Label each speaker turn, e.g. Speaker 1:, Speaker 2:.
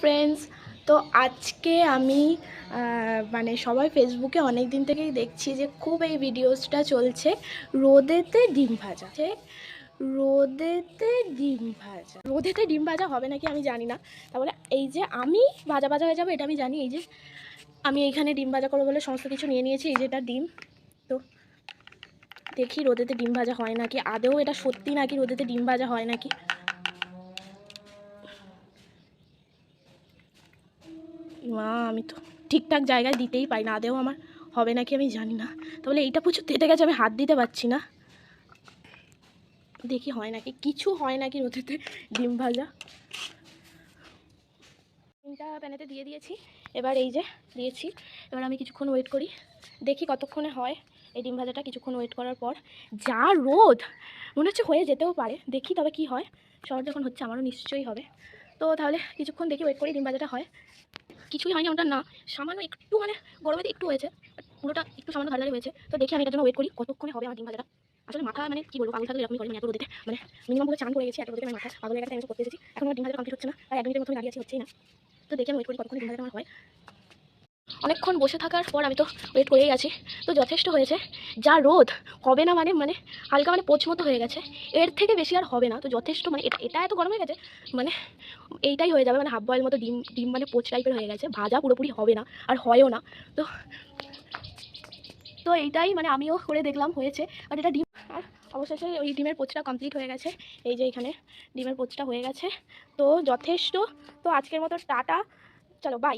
Speaker 1: Friends, তো আজকে আমি মানে সবাই ফেসবুকে অনেক দিন থেকেই দেখছি যে খুব এই ভিডিওসটা চলছে রোদেতে ডিম ভাজা। রোদেতে ডিম ভাজা হবে নাকি আমি জানি না। তাহলে এই যে আমি ভাজা ভাজা হয়ে যাবে এটা আমি জানি। এই যে আমি এইখানে ডিম ভাজা করবো বলে সমস্ত কিছু নিয়ে নিয়েছি। এই যে এটা ডিম, তো দেখি রোদেতে ডিম ভাজা হয় নাকি, আদৌ এটা সত্যি নাকি রোদেতে ডিম ভাজা হয় নাকি। মা, আমি তো ঠিকঠাক জায়গায় দিতেই পাই না, আদেও আমার হবে নাকি আমি জানি না। তাহলে এইটা প্রচুর তেতে গেছে, আমি হাত দিতে পারছি না। দেখি হয় নাকি, কিছু হয় নাকি রোদেতে ডিম ভাজা। ডিমটা প্যানেতে দিয়ে দিয়েছি, এবার এই যে দিয়েছি। এবার আমি কিছুক্ষণ ওয়েট করি, দেখি কতক্ষণে হয় এই ডিম ভাজাটা। কিছুক্ষণ ওয়েট করার পর যা রোদ, মনে হচ্ছে হয়ে যেতেও পারে, দেখি তবে কি হয়। শহর যখন হচ্ছে আমারও নিশ্চয়ই হবে। তো তাহলে কিছুক্ষণ দেখি ওয়েট করি ডিম ভাজাটা হয়। কিছুই হয়নি ওটা না, সামান্য একটু মানে গরমেতে একটু হয়েছে, পুরোটা একটু সামান্য ভালো হয়েছে। তো দেখি আমি এটার জন্য ওয়েট করি কতক্ষণে হবে আমার ডিম ভাজাটা। আসলে মাথা মানে কি বলবো, পাগল থাকলে এরকমই করে, এত রোদেতে মানে মিনিমাম করে চান করে গেছি, এত রোদেতে আমি মাথা পাগল হয়ে গেছে। আমি করতে এসেছি, এখন আমার ডিম ভাজাটা কমপ্লিট হচ্ছে না, আর 1 মিনিটের মতো দাঁড়িয়ে আছি, হচ্ছেই না। তো দেখি আমি ওয়েট করি কতক্ষণ ডিম ভাজাটা আমার হয়। অনেকক্ষণ বসে থাকার পর আমি তো ওয়েট করেই আছি, তো যথেষ্ট হয়েছে। যা রোদ, হবে না মানে মানে হালকা মানে পোচ মতো হয়ে গেছে, এর থেকে বেশি আর হবে না। তো যথেষ্ট, মানে এটা এত গরম হয়ে গেছে, মানে এইটাই হয়ে যাবে, মানে হাফ বয়েল মতো ডিম ডিম মানে পোচ টাইপের হয়ে গেছে, ভাজা পুরোপুরি হবে না আর হয়ও না। তো তো এইটাই মানে আমিও করে দেখলাম হয়েছে, বাট এটা ডিম। আর অবশেষে ওই ডিমের পোচটা কমপ্লিট হয়ে গেছে। এই যে এখানে ডিমের পোচটা হয়ে গেছে, তো যথেষ্ট। তো আজকের মতো টাটা, চলো বাই।